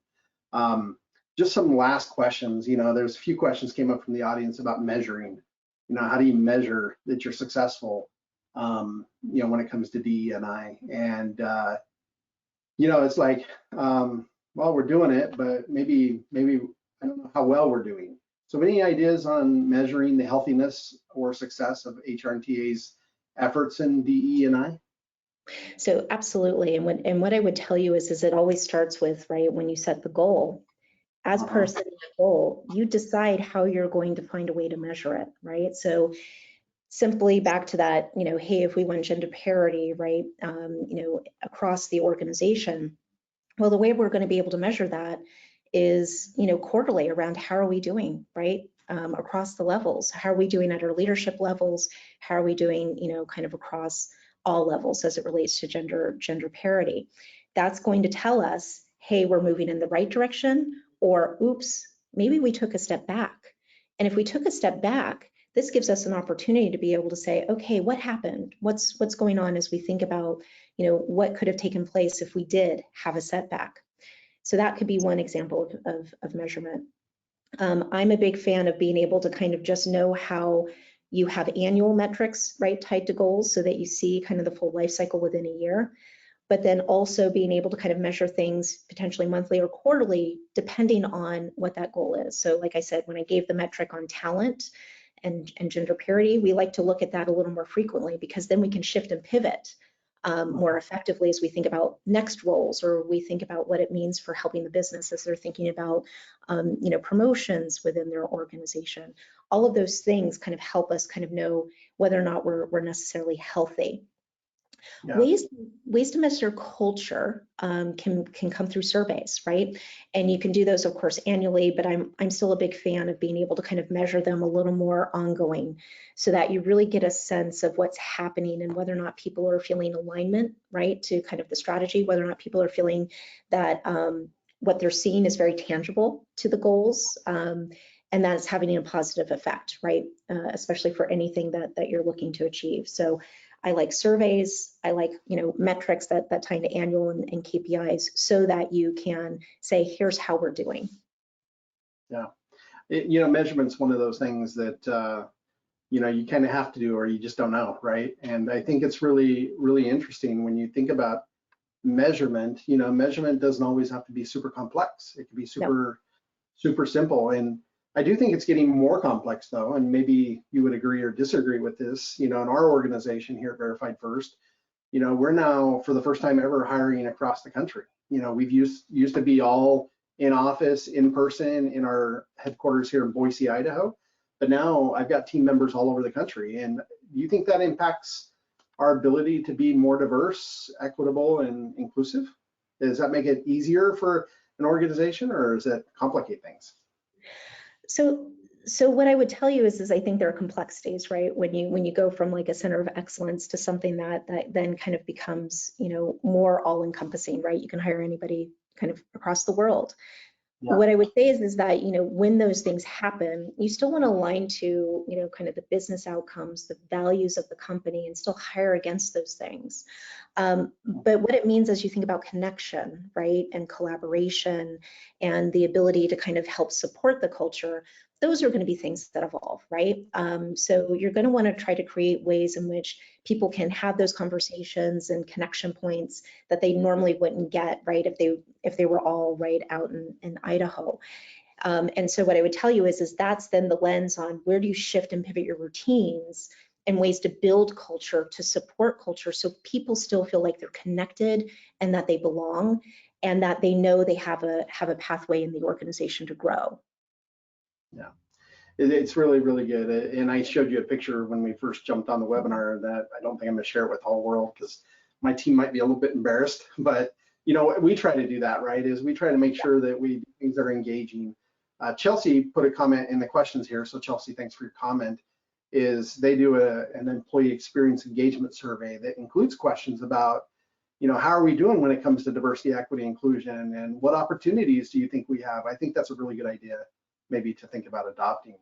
just some last questions. There's a few questions came up from the audience about measuring. How do you measure that you're successful, when it comes to DE&I? And it's like, well, we're doing it, but maybe I don't know how well we're doing. So any ideas on measuring the healthiness or success of HR and TA's efforts in DE&I? So absolutely, and what I would tell you is it always starts with, right, when you set the goal. As per setting the goal, you decide how you're going to find a way to measure it, right? So simply back to that, hey, if we want gender parity, right, across the organization, well, the way we're going to be able to measure that is, quarterly around how are we doing, right, across the levels. How are we doing at our leadership levels? How are we doing, kind of across all levels as it relates to gender parity? That's going to tell us, hey, we're moving in the right direction, or oops, maybe we took a step back. And if we took a step back, this gives us an opportunity to be able to say, okay, what happened? What's going on as we think about, what could have taken place if we did have a setback? So that could be one example of measurement. I'm a big fan of being able to kind of just know how you have annual metrics, right, tied to goals, so that you see kind of the full life cycle within a year, but then also being able to kind of measure things potentially monthly or quarterly, depending on what that goal is. So like I said, when I gave the metric on talent and gender parity, we like to look at that a little more frequently, because then we can shift and pivot more effectively as we think about next roles, or we think about what it means for helping the business as they're thinking about, promotions within their organization. All of those things kind of help us kind of know whether or not we're necessarily healthy. Yeah. Ways to measure culture can come through surveys, right? And you can do those, of course, annually, but I'm still a big fan of being able to kind of measure them a little more ongoing, so that you really get a sense of what's happening and whether or not people are feeling alignment, right, to kind of the strategy, whether or not people are feeling that what they're seeing is very tangible to the goals, and that's having a positive effect, right, especially for anything that you're looking to achieve. So I like surveys. I like, metrics that tie into annual and KPIs, so that you can say, here's how we're doing. Yeah, measurement's one of those things that, you kind of have to do, or you just don't know, right? And I think it's really, really interesting when you think about measurement. Measurement doesn't always have to be super complex. It can be super simple. And I do think it's getting more complex, though, and maybe you would agree or disagree with this. In our organization here at Verified First, we're now, for the first time ever, hiring across the country. We've used to be all in office, in person, in our headquarters here in Boise, Idaho, but now I've got team members all over the country. And do you think that impacts our ability to be more diverse, equitable, and inclusive? Does that make it easier for an organization, or does it complicate things? So what I would tell you is I think there are complexities, right? When you go from like a center of excellence to something that then kind of becomes, more all-encompassing, right? You can hire anybody kind of across the world. Yeah. What I would say is that, when those things happen, you still want to align to, kind of the business outcomes, the values of the company, and still hire against those things. But what it means as you think about connection, right, and collaboration and the ability to kind of help support the culture, those are going to be things that evolve, right? So you're going to want to try to create ways in which people can have those conversations and connection points that they normally wouldn't get, right, if they were all right out in Idaho. And so what I would tell you is that's then the lens on where do you shift and pivot your routines and ways to build culture, to support culture, so people still feel like they're connected and that they belong and that they know they have a pathway in the organization to grow. Yeah, it's really, really good. And I showed you a picture when we first jumped on the webinar that I don't think I'm gonna share it with the whole world because my team might be a little bit embarrassed, but you know, we try to do that, right? Is we try to make sure that we do things that are engaging. Chelsea put a comment in the questions here. So Chelsea, thanks for your comment. Is they do an employee experience engagement survey that includes questions about, you know, how are we doing when it comes to diversity, equity, inclusion, and what opportunities do you think we have? I think that's a really good idea, maybe to think about adopting.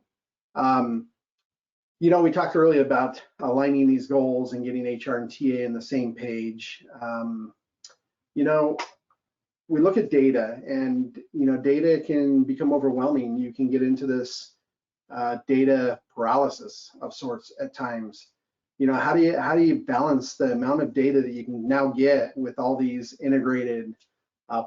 You know, we talked earlier about aligning these goals and getting HR and TA on the same page. You know, we look at data, and you know, data can become overwhelming. You can get into this data paralysis of sorts at times. You know, how do you balance the amount of data that you can now get with all these integrated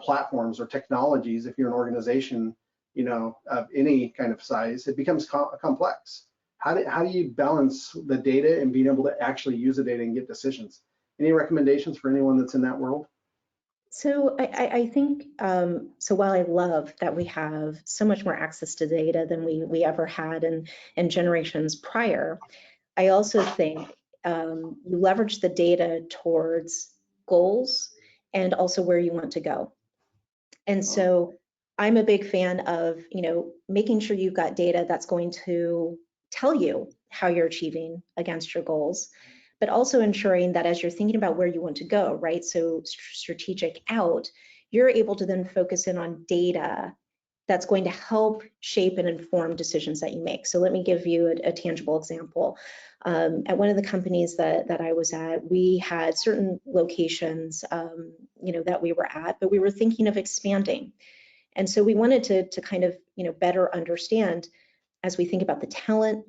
platforms or technologies? If you're an organization, you know, of any kind of size, it becomes complex. How do you balance the data and being able to actually use the data and get decisions? Any recommendations for anyone that's in that world? So I think, so while I love that we have so much more access to data than we ever had in generations prior, I also think you leverage the data towards goals and also where you want to go. And so I'm a big fan of, you know, making sure you've got data that's going to tell you how you're achieving against your goals, but also ensuring that as you're thinking about where you want to go, right? So strategic out, you're able to then focus in on data that's going to help shape and inform decisions that you make. So let me give you a tangible example. At one of the companies that I was at, we had certain locations, you know, that we were at, but we were thinking of expanding. And so we wanted to kind of, you know, better understand as we think about the talent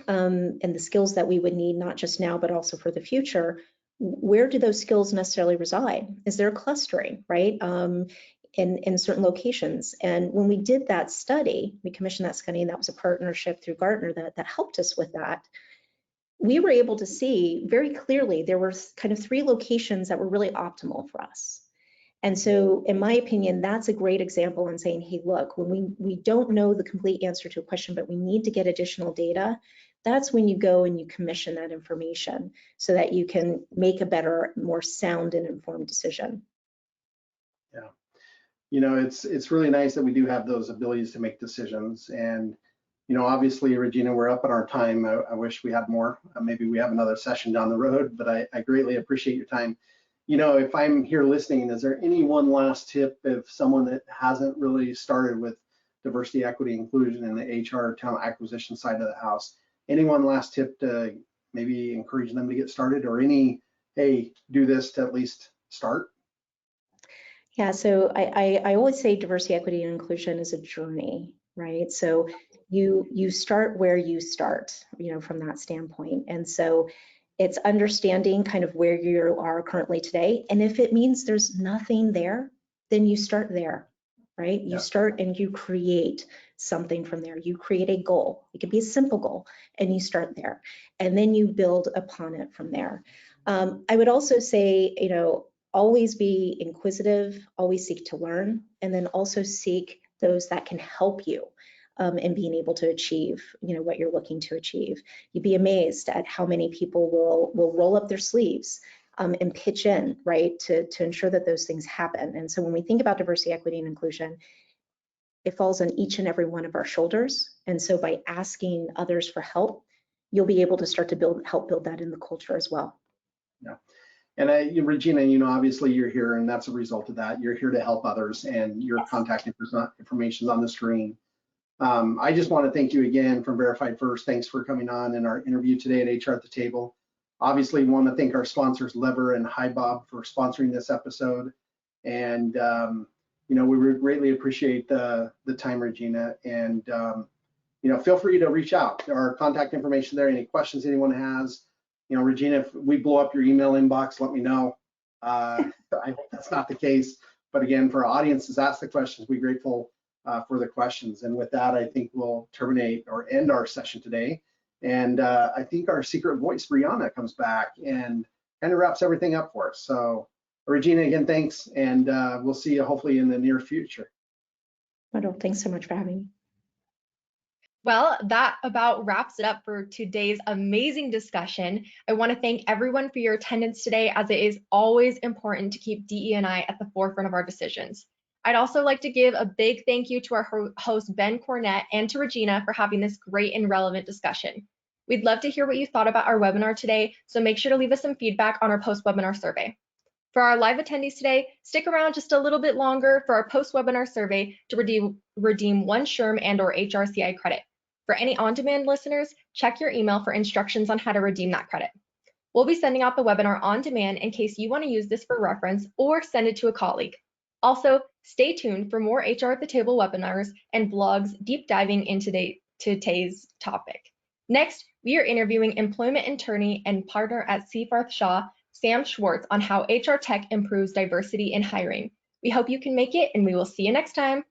and the skills that we would need, not just now, but also for the future, where do those skills necessarily reside? Is there a clustering, right? In certain locations. And when we did that study, we commissioned that study, and that was a partnership through Gartner that helped us with that. We were able to see very clearly there were kind of 3 locations that were really optimal for us. And so, in my opinion, that's a great example in saying, hey, look, when we don't know the complete answer to a question, but we need to get additional data, that's when you go and you commission that information so that you can make a better, more sound and informed decision. Yeah, you know, it's really nice that we do have those abilities to make decisions. And you know, obviously, Regina, we're up on our time. I wish we had more. Maybe we have another session down the road, but I greatly appreciate your time. You know, if I'm here listening, is there any one last tip if someone that hasn't really started with diversity, equity, inclusion in the HR talent acquisition side of the house? Any one last tip to maybe encourage them to get started, or any, hey, do this to at least start? Yeah, so I always say diversity, equity, and inclusion is a journey, right? So you start where you start, you know, from that standpoint. And so it's understanding kind of where you are currently today. And if it means there's nothing there, then you start there, right? You start and you create something from there. You create a goal. It could be a simple goal, and you start there. And then you build upon it from there. I would also say, you know, always be inquisitive, always seek to learn, and then also seek those that can help you in being able to achieve, you know, what you're looking to achieve. You'd be amazed at how many people will roll up their sleeves and pitch in, right, to ensure that those things happen. And so when we think about diversity, equity, and inclusion, it falls on each and every one of our shoulders. And so by asking others for help, you'll be able to start to help build that in the culture as well. Yeah. And Regina, you know, obviously you're here, and that's a result of that. You're here to help others, and your contact information is on the screen. I just want to thank you again from Verified First. Thanks for coming on in our interview today at HR at the Table. Obviously, want to thank our sponsors, Lever and HiBob, for sponsoring this episode. And, we greatly appreciate the time, Regina. And, feel free to reach out. Our contact information there, any questions anyone has. Regina, if we blow up your email inbox, let me know. I hope that's not the case. But again, for our audiences, ask the questions. We're grateful for the questions. And with that, I think we'll terminate or end our session today. And I think our secret voice, Brianna, comes back and kind of wraps everything up for us. So Regina, again, thanks. And we'll see you hopefully in the near future. Wonderful. Thanks so much for having me. Well, that about wraps it up for today's amazing discussion. I want to thank everyone for your attendance today, as it is always important to keep DE&I at the forefront of our decisions. I'd also like to give a big thank you to our host, Ben Cornett, and to Regina for having this great and relevant discussion. We'd love to hear what you thought about our webinar today, so make sure to leave us some feedback on our post-webinar survey. For our live attendees today, stick around just a little bit longer for our post-webinar survey to redeem one SHRM and/or HRCI credit. For any on-demand listeners, check your email for instructions on how to redeem that credit. We'll be sending out the webinar on demand in case you want to use this for reference or send it to a colleague. Also, stay tuned for more HR at the Table webinars and blogs deep diving into today's topic. Next, we are interviewing employment attorney and partner at Seaforth Shaw, Sam Schwartz, on how HR tech improves diversity in hiring. We hope you can make it, and we will see you next time.